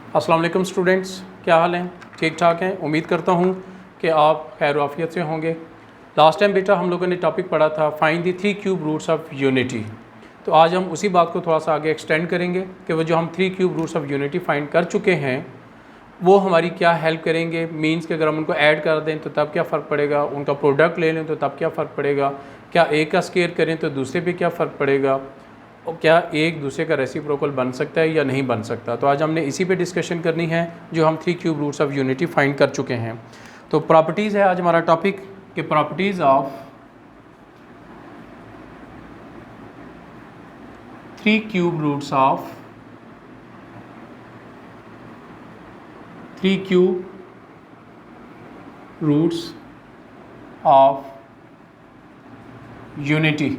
अस्सलाम वालेकुम स्टूडेंट्स, क्या हाल हैं? ठीक ठाक हैं। उम्मीद करता हूँ कि आप खैर आफियत से होंगे। लास्ट टाइम बेटा हम लोगों ने टॉपिक पढ़ा था find the 3 cube roots of unity. तो आज हम उसी बात को थोड़ा सा आगे एक्सटेंड करेंगे कि वो जो हम 3 cube roots of unity find कर चुके हैं वो हमारी क्या हेल्प करेंगे। मीन्स कि अगर हम उनको ऐड कर दें तो तब क्या फ़र्क पड़ेगा, उनका प्रोडक्ट ले लें तो तब क्या फ़र्क पड़ेगा, क्या एक का स्केयर करें तो दूसरे पे क्या फ़र्क पड़ेगा, और क्या एक दूसरे का रेसिप्रोकल बन सकता है या नहीं बन सकता। तो आज हमने इसी पे डिस्कशन करनी है जो हम 3 cube roots of unity find कर चुके हैं। तो प्रॉपर्टीज़ है आज हमारा टॉपिक कि properties of 3 cube roots of 3 cube roots of unity.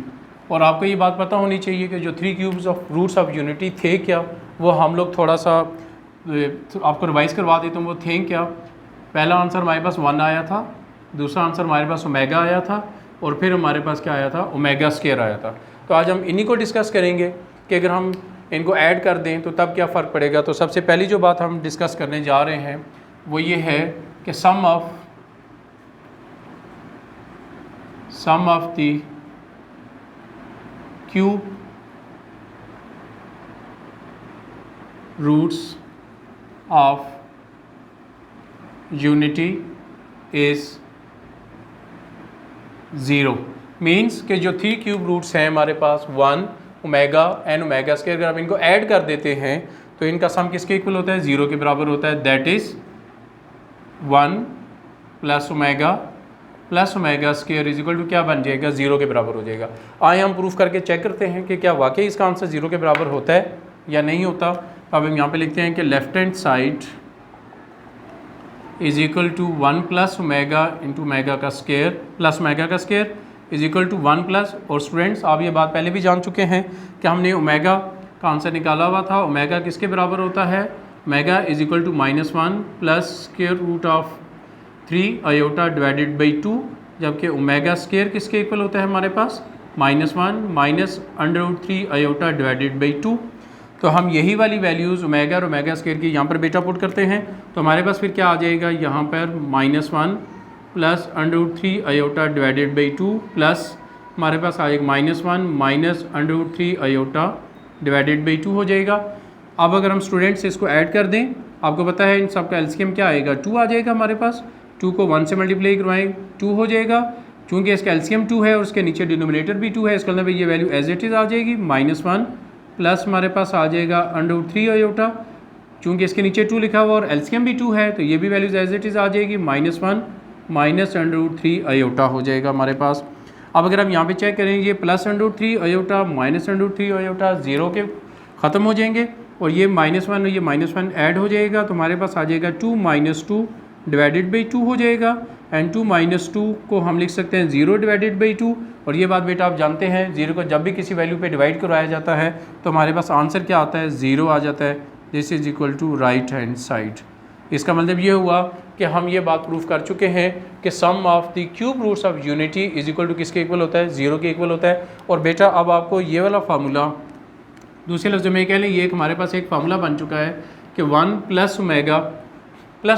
और आपको ये बात पता होनी चाहिए कि जो 3 cubes of roots of unity थे क्या, वो हम लोग थोड़ा सा आपको रिवाइज़ करवा देता हूँ। वो थे क्या? पहला आंसर हमारे पास 1 आया था, दूसरा आंसर हमारे पास ओमेगा आया था, और फिर हमारे पास क्या आया था? ओमेगा स्केयर आया था। तो आज हम इन्हीं को डिस्कस करेंगे कि अगर हम इनको ऐड कर दें तो तब क्या फ़र्क पड़ेगा। तो सबसे पहली जो बात हम डिस्कस करने जा रहे हैं वो ये है कि sum of the cube roots of unity is 0। Means कि जो 3 क्यूब रूट्स हैं हमारे पास 1 ओमेगा एन ओमेगा स्क्वायर, अगर आप इनको ऐड कर देते हैं तो इनका सम किसके इक्वल होता है? 0 के बराबर होता है। That is 1 plus omega square is equal to क्या बन जाएगा? 0 के बराबर हो जाएगा। आए हम प्रूफ करके चेक करते हैं कि क्या वाकई इसका आंसर 0 के बराबर होता है या नहीं होता। अब हम यहाँ पे लिखते हैं कि left hand side is equal to 1 plus omega into omega का स्क्वायर प्लस ओमेगा का square is equal to 1 plus. और स्टूडेंट्स आप ये बात पहले भी जान चुके हैं कि हमने ओमेगा का आंसर निकाला हुआ था। ओमेगा किसके बराबर होता है? Omega is equal to -1 plus square root of 3 iota divided by 2, जबकि ओमेगा स्क्वायर किसके इक्वल होता है हमारे पास? -1 माइनस √3 आयोटा डिवाइडेड बाई 2। तो हम यही वाली वैल्यूज़ ओमेगा और ओमेगा स्क्वायर की यहाँ पर बेटा पुट करते हैं तो हमारे पास फिर क्या आ जाएगा? यहाँ पर -1 plus √3 iota divided by 2 plus हमारे पास आएगा -1 माइनस √3 आयोटा डिवाइडेड बाई 2 हो जाएगा। अब अगर हम स्टूडेंट्स इसको ऐड कर दें, आपको पता है इन सब का एलसीएम क्या आएगा? 2 आ जाएगा हमारे पास। 2 को 1 से मल्टीप्लाई करवाएं 2 हो जाएगा। चूँकि इसका एलसीएम 2 है और उसके नीचे डिनोमिनेटर भी 2 है, इसका मतलब ये वैल्यू एज इट इज़ आ जाएगी। -1 प्लस हमारे पास आ जाएगा √3 आयोटा, चूँकि इसके नीचे 2 लिखा हुआ और एलसीएम भी 2 है तो ये भी वैल्यूज एज इट इज़ आ जाएगी। -1 माइनस √3 आयोटा हो जाएगा हमारे पास। अब अगर हम यहाँ पे चेक करें, ये प्लस √3 आयोटा माइनस √3 आयोटा 0 के ख़त्म हो जाएंगे और ये -1 और ये -1 ऐड हो जाएगा तो हमारे पास आ जाएगा 2 - 2 डिवाइडेड बाई 2 हो जाएगा। एंड 2 - 2 को हम लिख सकते हैं 0 डिवाइडेड बाई 2। और ये बात बेटा आप जानते हैं 0 को जब भी किसी वैल्यू पे डिवाइड करवाया जाता है तो हमारे पास आंसर क्या आता है? 0 आ जाता है। This is equal to right hand side. इसका मतलब ये हुआ कि हम ये बात प्रूफ कर चुके हैं कि sum of the cube roots of unity is equal to किसके इक्वल होता है? 0 के इक्वल होता है। और बेटा अब आपको ये वाला फार्मूला, दूसरे लफ्ज़ में कह लें, ये हमारे पास एक फार्मूला बन चुका है कि 1 plus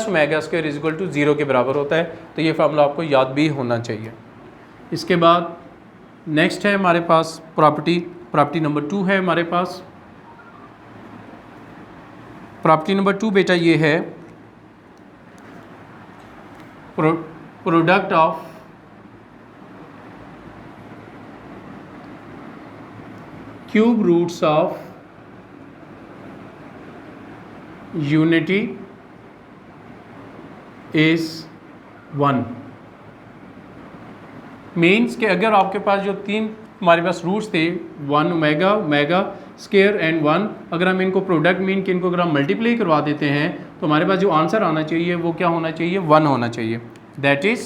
omega square is equal to 0 के बराबर होता है। तो ये फार्मूला आपको याद भी होना चाहिए। इसके बाद नेक्स्ट है हमारे पास प्रॉपर्टी नंबर 2 है हमारे पास। प्रॉपर्टी नंबर 2 बेटा ये है product of cube roots of unity is 1। Means कि अगर आपके पास जो 3 हमारे पास रूट्स थे 1 ओमेगा स्क्वायर एंड 1, अगर हम इनको प्रोडक्ट मीन कि इनको अगर हम मल्टीप्लाई करवा देते हैं तो हमारे पास जो आंसर आना चाहिए वो क्या होना चाहिए? 1 होना चाहिए। That is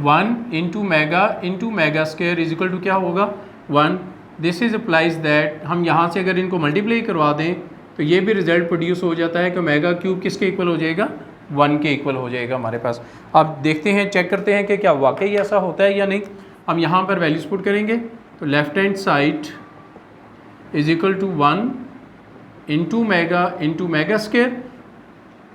1 into mega square is equal to क्या होगा? 1। दिस इज अप्लाइज दैट हम यहाँ से अगर इनको मल्टीप्लाई करवा दें तो ये भी रिजल्ट प्रोड्यूस हो जाता है कि ओमेगा क्यूब किसके इक्वल हो जाएगा? 1 के इक्वल हो जाएगा हमारे पास। अब देखते हैं, चेक करते हैं कि क्या वाकई ऐसा होता है या नहीं। हम यहाँ पर वैल्यूज पुट करेंगे तो left hand side is equal to 1 into omega square.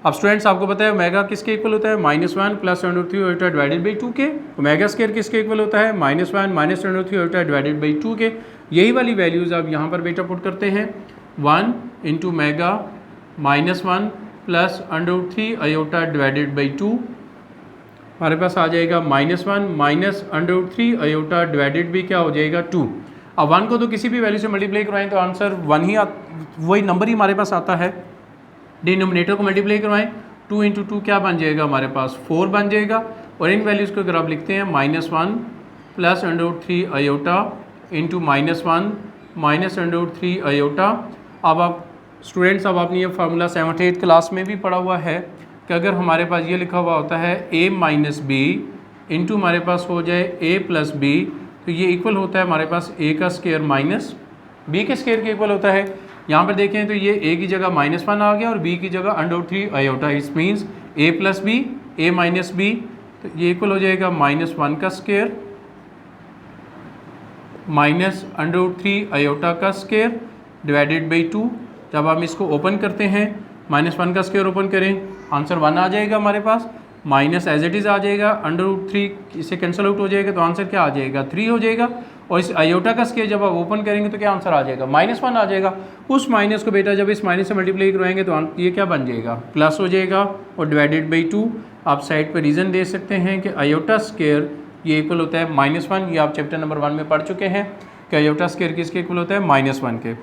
अब स्टूडेंट्स आपको पता है ओमेगा किसके इक्वल होता है, -1 प्लस √3 ओमेगा डिवाइडेड बाई 2 के। ओमेगा स्केयर किसके इक्वल होता है, -1 माइनस √3 ओमेगा डिवाइडेड बाई 2 के। यही वाली वैल्यूज़ आप यहाँ पर बेटा पुट करते हैं, 1 into mega -1 plus √3 iota divided by 2, हमारे पास आ जाएगा -1 माइनस √3 आयोटा डिवाइडेड बाई क्या हो जाएगा 2। अब 1 को तो किसी भी वैल्यू से मल्टीप्लाई करवाएं तो आंसर 1 ही वही नंबर ही हमारे पास आता है। डिनोमिनेटर को मल्टीप्लाई करवाएं, 2 इंटू 2 क्या बन जाएगा हमारे पास 4 बन जाएगा। और इन वैल्यूज़ को अगर आप लिखते हैं -1 plus √3 iota into -1 minus √3 iota. अब आप स्टूडेंट्स, अब आपने ये फार्मूला 7th 8th क्लास में भी पढ़ा हुआ है कि अगर हमारे पास ये लिखा हुआ होता है a माइनस बी इंटू हमारे पास हो जाए a प्लस बी, तो ये इक्वल होता है हमारे पास a का स्केयर माइनस b के स्केयर के इक्वल होता है। यहाँ पर देखें तो ये a की जगह -1 आ गया और b की जगह √3 आयोटा, इस means a plus B a minus B, तो ये इक्वल हो जाएगा -1 का स्केयर माइनस √3 आयोटा का स्केयर डिवाइडेड बाई 2। जब हम इसको ओपन करते हैं, -1 का स्केयर ओपन करें, आंसर 1 आ जाएगा हमारे पास, माइनस एज इट इज़ आ जाएगा, √3 इससे कैंसिल आउट हो जाएगा तो आंसर क्या आ जाएगा 3 हो जाएगा। और इस आयोटा का स्केयर जब आप ओपन करेंगे तो क्या आंसर आ जाएगा -1 आ जाएगा। उस माइनस को बेटा जब इस माइनस से मल्टीप्लाई करवाएंगे तो ये क्या बन जाएगा प्लस हो जाएगा और डिवाइडेड बाई 2। आप साइड पर रीज़न दे सकते हैं कि आयोटा स्केयर ये इक्वल होता है -1, ये आप चैप्टर नंबर 1 में पढ़ चुके हैं कि आयोटा स्केयर किसके इक्वल होता है -1 के।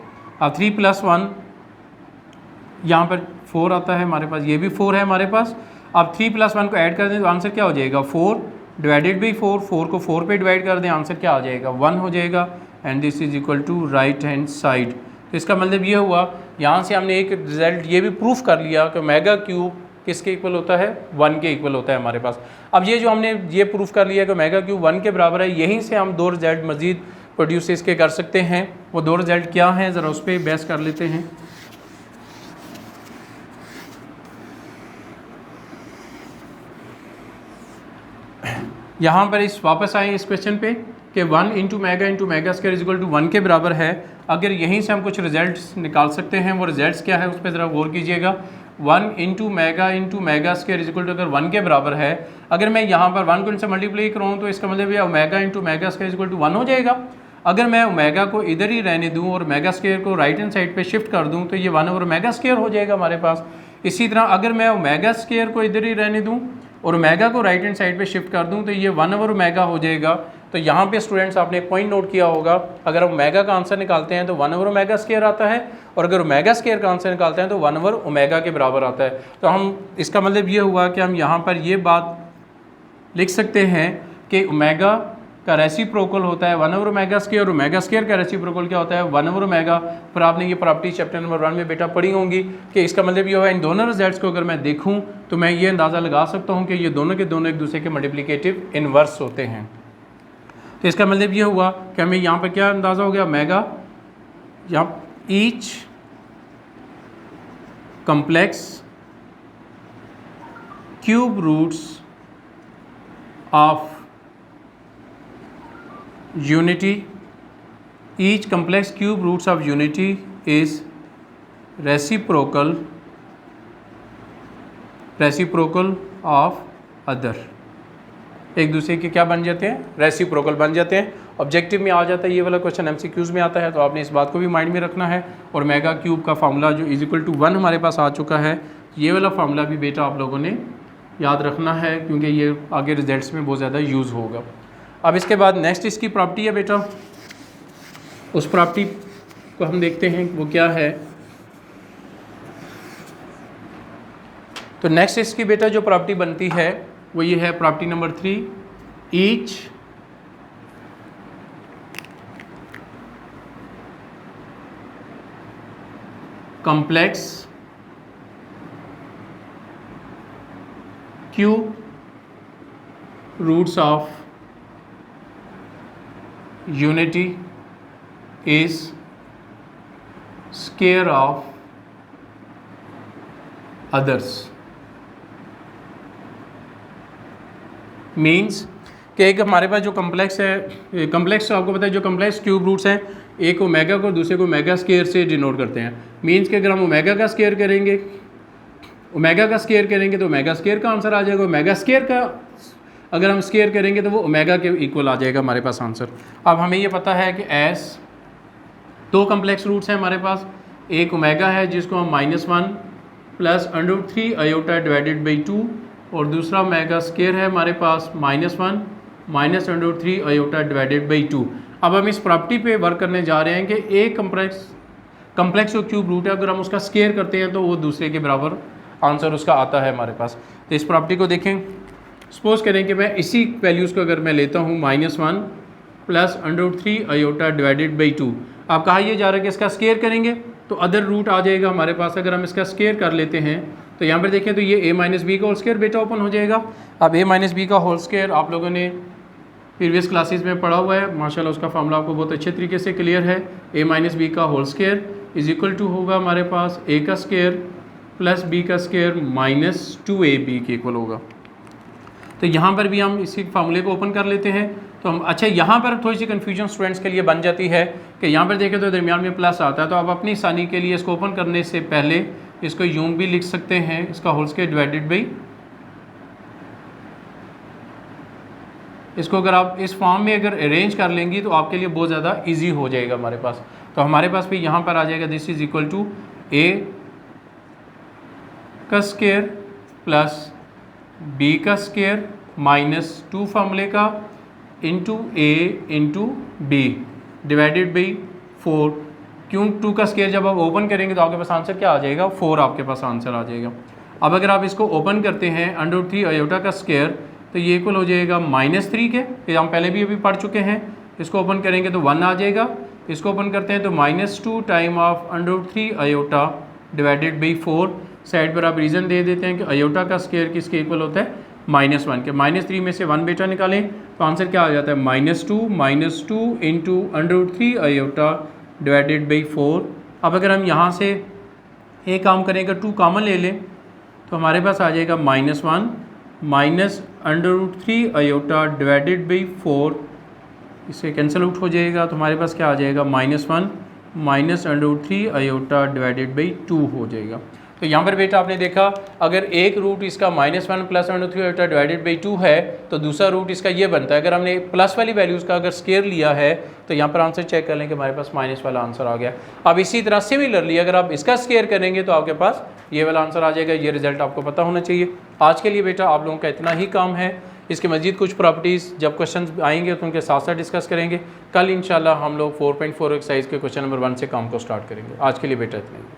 अब 3 + 1 यहाँ पर 4 आता है हमारे पास, ये भी 4 है हमारे पास। अब 3 + 1 को ऐड कर दें तो आंसर क्या हो जाएगा 4 डिवाइडेड बाई 4, 4 को 4 पे डिवाइड कर दें, आंसर क्या आ जाएगा 1 हो जाएगा। And this is equal to right hand side. तो इसका मतलब ये हुआ, यहाँ से हमने एक रिजल्ट ये भी प्रूफ कर लिया कि मेगा क्यूब किसके इक्वल होता है 1 के इक्वल होता है हमारे पास। अब ये जो हमने ये प्रूफ कर लिया कि मेगा क्यूब 1 के बराबर है, यहीं से हम 2 रिजल्ट मज़ीद प्रोड्यूस इसके कर सकते हैं। वो 2 रिजल्ट क्या हैं ज़रा उस पर बहस कर लेते हैं। यहाँ पर इस वापस आए इस क्वेश्चन पे कि 1 into mega square is equal to 1 के बराबर है। अगर यहीं से हम कुछ रिजल्ट्स निकाल सकते हैं, वो रिजल्ट्स क्या है उस पर ज़रा गौर कीजिएगा। 1 into mega square is equal to अगर 1 के बराबर है, अगर मैं यहाँ पर 1 को इनसे मल्टीप्लाई कराऊँ तो इसका मतलब ये omega into mega square is equal to 1 हो जाएगा। अगर मैं ओमेगा को इधर ही रहने दूँ और मेगा स्क्वायर को राइट हैंड साइड पे शिफ्ट कर दूँ तो ये 1 ओवर मेगा स्क्वायर हो जाएगा हमारे पास। इसी तरह अगर मैं ओमेगा स्क्वायर को इधर ही रहने दूँ और ओमेगा को राइट हैंड साइड पे शिफ्ट कर दूं तो ये 1 ओवर ओमेगा हो जाएगा। तो यहाँ पे स्टूडेंट्स आपने एक पॉइंट नोट किया होगा, अगर हम ओमेगा का आंसर निकालते हैं तो 1 ओवर ओमेगा स्क्वायर आता है, और अगर ओमेगा स्क्वायर का आंसर निकालते हैं तो 1 ओवर ओमेगा के बराबर आता है। तो हम इसका मतलब ये हुआ कि हम यहाँ पर ये बात लिख सकते हैं कि ओमेगा का रेसिप्रोकल होता है 1 ओवर ओमेगा स्क्वायर, और ओमेगा स्क्वायर का रेसिप्रोकल क्या होता है 1 ओवर ओमेगा। फिर आपने ये प्रॉपर्टी चैप्टर नंबर 1 में बेटा पढ़ी होंगी कि इसका मतलब ये हुआ इन दोनों रिजल्ट्स को अगर मैं देखूं तो मैं ये अंदाज़ा लगा सकता हूं कि ये दोनों के दोनों एक दूसरे के मल्टीप्लिकेटिव इनवर्स होते हैं। तो इसका मतलब ये हुआ कि हमें यहाँ पर क्या अंदाज़ा हो गया, ओमेगा यहाँ each complex cube roots of unity, each complex cube roots of unity is reciprocal of other। एक दूसरे के क्या बन जाते हैं, रेसिप्रोकल बन जाते हैं। ऑब्जेक्टिव में आ जाता है ये वाला क्वेश्चन, MCQs में आता है, तो आपने इस बात को भी माइंड में रखना है। और मेगा क्यूब का फार्मूला जो इज इक्वल टू 1 हमारे पास आ चुका है, ये वाला फार्मूला भी बेटा आप लोगों ने याद रखना है क्योंकि ये आगे रिजल्ट्स में बहुत ज़्यादा यूज़ होगा। अब इसके बाद नेक्स्ट इसकी प्रॉपर्टी है बेटा, उस प्रॉपर्टी को हम देखते हैं वो क्या है। तो नेक्स्ट इसकी बेटा जो प्रॉपर्टी बनती है वो ये है property number 3, each complex cube roots of unity is square of others। Means कि एक हमारे पास जो कम्प्लेक्स है, कम्प्लेक्स आपको पता है जो कम्प्लेक्स क्यूब रूट्स हैं एक ओमेगा को दूसरे को ओमेगा स्केयर से डिनोट करते हैं। मीन्स कि अगर हम ओमेगा का स्केयर करेंगे, ओमेगा का स्केयर करेंगे तो ओमेगा स्केयर का आंसर आ जाएगा। ओमेगा स्केयर का अगर हम स्केयर करेंगे तो वो ओमेगा के इक्वल आ जाएगा हमारे पास आंसर। अब हमें ये पता है कि एस दो कम्प्लेक्स रूट्स हैं हमारे पास, एक ओमेगा है जिसको हम -1 प्लस √3 आयोटा डिवाइडेड बाई 2 और दूसरा ओमेगा स्केयर है हमारे पास -1 माइनस √3 आयोटा डिवाइडेड बाई 2। अब हम इस प्रॉपर्टी पे वर्क करने जा रहे हैं कि एक कम्प्लेक्स जो क्यूब रूट है अगर हम उसका स्केयर करते हैं तो वो दूसरे के बराबर आंसर उसका आता है हमारे पास। तो इस प्रॉपर्टी को देखें, सपोज करें कि मैं इसी वैल्यूज़ को अगर मैं लेता हूँ -1 प्लस √3 आयोटा डिवाइडेड बाई 2। अब कहा यह जा रहा है कि इसका स्केयर करेंगे तो अदर रूट आ जाएगा हमारे पास। अगर हम इसका स्केयर कर लेते हैं तो यहाँ पर देखें तो ये a - b का होल स्केयर बेटा ओपन हो जाएगा। अब a - b का होल स्केयर आप लोगों ने प्रीवियस क्लासेस में पढ़ा हुआ है, माशाल्लाह उसका फॉर्मूला आपको बहुत अच्छे तरीके से क्लियर है। a - b का whole square is equal to होगा हमारे पास a का स्केयर प्लस b का स्केयर -2ab के इक्वल होगा। तो यहाँ पर भी हम इसी फार्मूले को ओपन कर लेते हैं। तो हम अच्छा यहाँ पर थोड़ी सी कन्फ्यूजन स्टूडेंट्स के लिए बन जाती है कि यहाँ पर देखें तो दरमियान में प्लस आता है, तो आप अपनी आसानी के लिए इसको ओपन करने से पहले इसको यूं भी लिख सकते हैं, इसका होल स्केयर डिवाइडेड बाई, इसको अगर आप इस फॉर्म में अगर अरेंज कर लेंगी तो आपके लिए बहुत ज़्यादा ईजी हो जाएगा हमारे पास। तो हमारे पास भी यहाँ पर आ जाएगा this is equal to a का स्केयर प्लस b का स्केयर -2 फार्मूले का into a into b divided by 4। क्यों 2 का स्केयर जब आप ओपन करेंगे तो आपके पास आंसर क्या आ जाएगा, 4 आपके पास आंसर आ जाएगा। अब अगर आप इसको ओपन करते हैं √3 आयोटा का स्केयर तो ये इक्वल हो जाएगा -3 के, ये हम पहले भी अभी पढ़ चुके हैं। इसको ओपन करेंगे तो 1 आ जाएगा, इसको ओपन करते हैं तो -2 time of √3 iota divided by 4। Side पर आप रीज़न दे देते हैं कि आयोटा का स्केयर किसके इक्वल होता है, -1 के। -3 में से 1 बेटा निकालें तो आंसर क्या आ जाता है, -2 इंटू √3 आयोटा डिवाइडेड बाई 4। अब अगर हम यहाँ से एक काम करेंगे 2 कॉमन ले लें तो हमारे पास आ जाएगा -1 माइनस √3 आयोटा डिवाइडेड बाई 4, इससे कैंसिल आउट हो जाएगा तो हमारे पास क्या आ जाएगा, -1 माइनस √3 आयोटा डिवाइडेड बाई 2 हो जाएगा। तो यहाँ पर बेटा आपने देखा अगर एक रूट इसका -1 प्लस √3 आयोटा डिवाइडेड बाई 2 है तो दूसरा रूट इसका ये बनता है। अगर हमने प्लस वाली वैल्यूज़ का अगर स्केयर लिया है तो यहाँ पर आंसर चेक कर लें कि हमारे पास माइनस वाला आंसर आ गया। अब इसी तरह सिमिलरली अगर आप इसका स्केयर करेंगे तो आपके पास ये वाला आंसर आ जाएगा। ये रिजल्ट आपको पता होना चाहिए। आज के लिए बेटा आप लोगों का इतना ही काम है। इसके मज़ीद कुछ प्रॉपर्टीज़ जब क्वेश्चन आएंगे तो उनके साथ साथ डिस्कस करेंगे। कल इंशाल्लाह हम लोग 4.4 एक्सरसाइज के क्वेश्चन नंबर 1 से काम को स्टार्ट करेंगे। आज के लिए बेटा इतना ही।